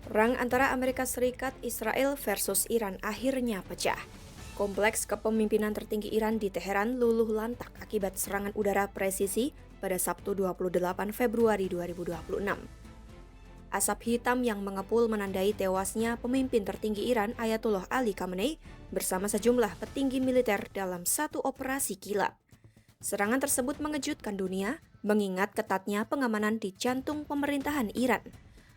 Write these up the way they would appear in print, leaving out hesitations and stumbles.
Perang antara Amerika Serikat, Israel versus Iran akhirnya pecah. Kompleks kepemimpinan tertinggi Iran di Teheran luluh lantak akibat serangan udara presisi pada Sabtu 28 Februari 2026. Asap hitam yang mengepul menandai tewasnya pemimpin tertinggi Iran Ayatollah Ali Khamenei bersama sejumlah petinggi militer dalam satu operasi kilat. Serangan tersebut mengejutkan dunia, mengingat ketatnya pengamanan di jantung pemerintahan Iran.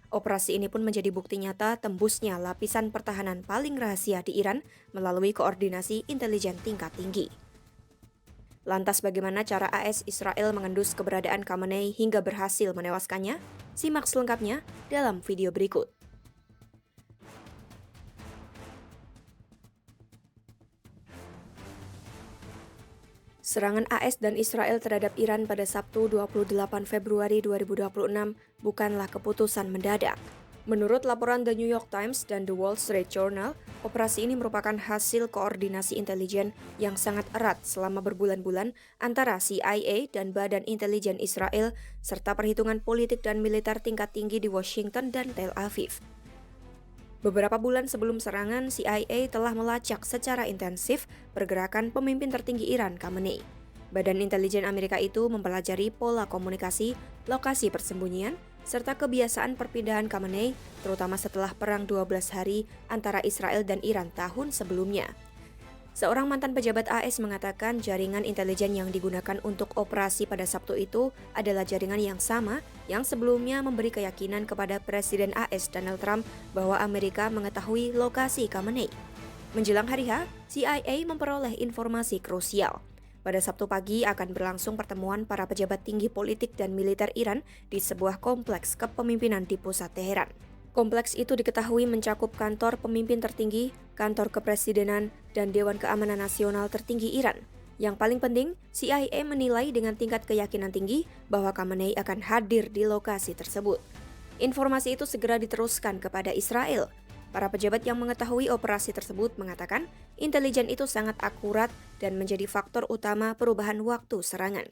Operasi ini pun menjadi bukti nyata tembusnya lapisan pertahanan paling rahasia di Iran melalui koordinasi intelijen tingkat tinggi. Lantas bagaimana cara AS Israel mengendus keberadaan Khamenei hingga berhasil menewaskannya? Simak selengkapnya dalam video berikut. Serangan AS dan Israel terhadap Iran pada Sabtu 28 Februari 2026 bukanlah keputusan mendadak. Menurut laporan The New York Times dan The Wall Street Journal, operasi ini merupakan hasil koordinasi intelijen yang sangat erat selama berbulan-bulan antara CIA dan Badan Intelijen Israel, serta perhitungan politik dan militer tingkat tinggi di Washington dan Tel Aviv. Beberapa bulan sebelum serangan, CIA telah melacak secara intensif pergerakan pemimpin tertinggi Iran, Khamenei. Badan Intelijen Amerika itu mempelajari pola komunikasi, lokasi persembunyian, serta kebiasaan perpindahan Khamenei, terutama setelah Perang 12 Hari antara Israel dan Iran tahun sebelumnya. Seorang mantan pejabat AS mengatakan jaringan intelijen yang digunakan untuk operasi pada Sabtu itu adalah jaringan yang sama yang sebelumnya memberi keyakinan kepada Presiden AS Donald Trump bahwa Amerika mengetahui lokasi Khamenei. Menjelang hari H, CIA memperoleh informasi krusial. Pada Sabtu pagi akan berlangsung pertemuan para pejabat tinggi politik dan militer Iran di sebuah kompleks kepemimpinan di pusat Teheran. Kompleks itu diketahui mencakup kantor pemimpin tertinggi, kantor kepresidenan, dan Dewan Keamanan Nasional tertinggi Iran. Yang paling penting, CIA menilai dengan tingkat keyakinan tinggi bahwa Khamenei akan hadir di lokasi tersebut. Informasi itu segera diteruskan kepada Israel. Para pejabat yang mengetahui operasi tersebut mengatakan intelijen itu sangat akurat dan menjadi faktor utama perubahan waktu serangan.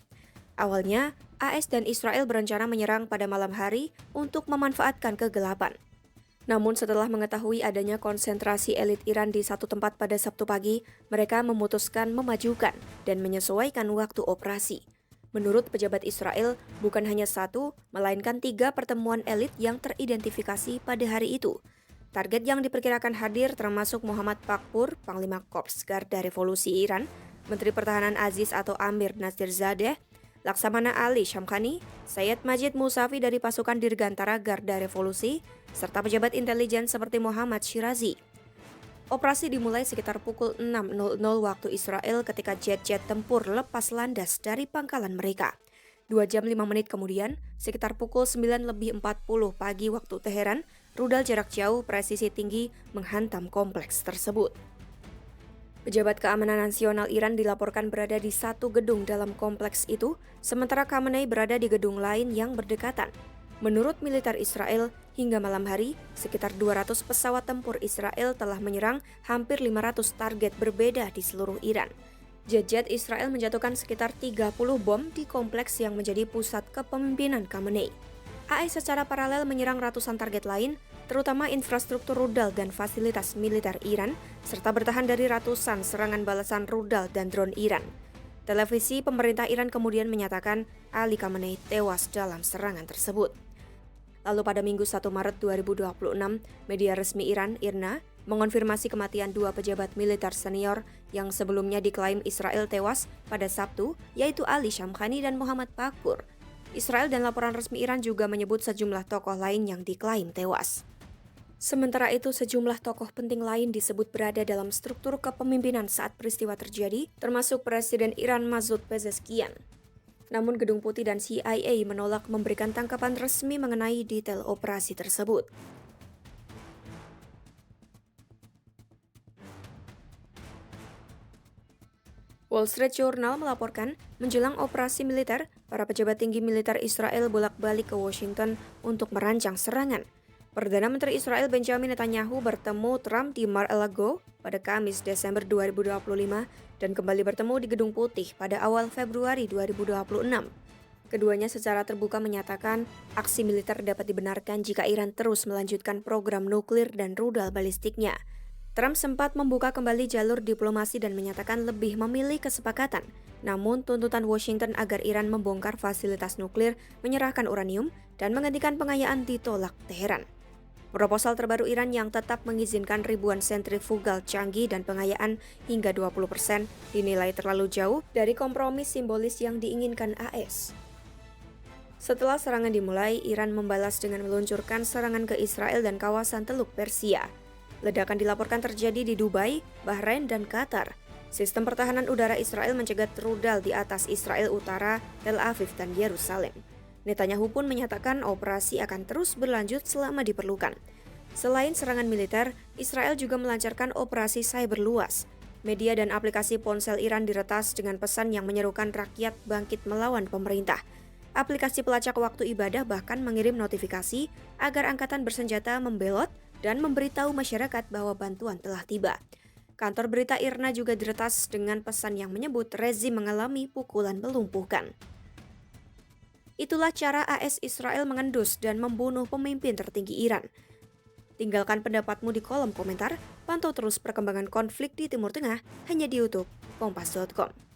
Awalnya, AS dan Israel berencana menyerang pada malam hari untuk memanfaatkan kegelapan. Namun setelah mengetahui adanya konsentrasi elit Iran di satu tempat pada Sabtu pagi, mereka memutuskan memajukan dan menyesuaikan waktu operasi. Menurut pejabat Israel, bukan hanya satu, melainkan 3 pertemuan elit yang teridentifikasi pada hari itu. Target yang diperkirakan hadir termasuk Muhammad Pakpur, Panglima Korps Garda Revolusi Iran, Menteri Pertahanan Aziz atau Amir Nazirzadeh, Laksamana Ali Shamkhani, Sayyid Majid Musavi dari pasukan Dirgantara Garda Revolusi, serta pejabat intelijen seperti Muhammad Shirazi. Operasi dimulai sekitar pukul 6.00 waktu Israel ketika jet-jet tempur lepas landas dari pangkalan mereka. 2 jam 5 menit kemudian, sekitar pukul 9.40 pagi waktu Teheran, rudal jarak jauh presisi tinggi menghantam kompleks tersebut. Pejabat keamanan nasional Iran dilaporkan berada di satu gedung dalam kompleks itu, sementara Khamenei berada di gedung lain yang berdekatan. Menurut militer Israel, hingga malam hari, sekitar 200 pesawat tempur Israel telah menyerang hampir 500 target berbeda di seluruh Iran. Jet-jet Israel menjatuhkan sekitar 30 bom di kompleks yang menjadi pusat kepemimpinan Khamenei. AS secara paralel menyerang ratusan target lain, terutama infrastruktur rudal dan fasilitas militer Iran, serta bertahan dari ratusan serangan balasan rudal dan drone Iran. Televisi pemerintah Iran kemudian menyatakan Ali Khamenei tewas dalam serangan tersebut. Lalu pada Minggu 1 Maret 2026, media resmi Iran, IRNA, mengonfirmasi kematian 2 pejabat militer senior yang sebelumnya diklaim Israel tewas pada Sabtu, yaitu Ali Shamkhani dan Muhammad Pakpur. Israel dan laporan resmi Iran juga menyebut sejumlah tokoh lain yang diklaim tewas. Sementara itu, sejumlah tokoh penting lain disebut berada dalam struktur kepemimpinan saat peristiwa terjadi, termasuk Presiden Iran Masoud Pezeshkian. Namun Gedung Putih dan CIA menolak memberikan tanggapan resmi mengenai detail operasi tersebut. Wall Street Journal melaporkan, menjelang operasi militer, para pejabat tinggi militer Israel bolak-balik ke Washington untuk merancang serangan. Perdana Menteri Israel Benjamin Netanyahu bertemu Trump di Mar-a-Lago pada Kamis Desember 2025 dan kembali bertemu di Gedung Putih pada awal Februari 2026. Keduanya secara terbuka menyatakan aksi militer dapat dibenarkan jika Iran terus melanjutkan program nuklir dan rudal balistiknya. Trump sempat membuka kembali jalur diplomasi dan menyatakan lebih memilih kesepakatan. Namun, tuntutan Washington agar Iran membongkar fasilitas nuklir, menyerahkan uranium, dan menghentikan pengayaan ditolak Teheran. Proposal terbaru Iran yang tetap mengizinkan ribuan sentrifugal canggih dan pengayaan hingga 20% dinilai terlalu jauh dari kompromi simbolis yang diinginkan AS. Setelah serangan dimulai, Iran membalas dengan meluncurkan serangan ke Israel dan kawasan Teluk Persia. Ledakan dilaporkan terjadi di Dubai, Bahrain, dan Qatar. Sistem pertahanan udara Israel mencegat rudal di atas Israel Utara, Tel Aviv, dan Yerusalem. Netanyahu pun menyatakan operasi akan terus berlanjut selama diperlukan. Selain serangan militer, Israel juga melancarkan operasi cyber luas. Media dan aplikasi ponsel Iran diretas dengan pesan yang menyerukan rakyat bangkit melawan pemerintah. Aplikasi pelacak waktu ibadah bahkan mengirim notifikasi agar angkatan bersenjata membelot dan memberitahu masyarakat bahwa bantuan telah tiba. Kantor berita IRNA juga diretas dengan pesan yang menyebut rezim mengalami pukulan melumpuhkan. Itulah cara AS Israel mengendus dan membunuh pemimpin tertinggi Iran. Tinggalkan pendapatmu di kolom komentar, pantau terus perkembangan konflik di Timur Tengah hanya di YouTube Kompas.com.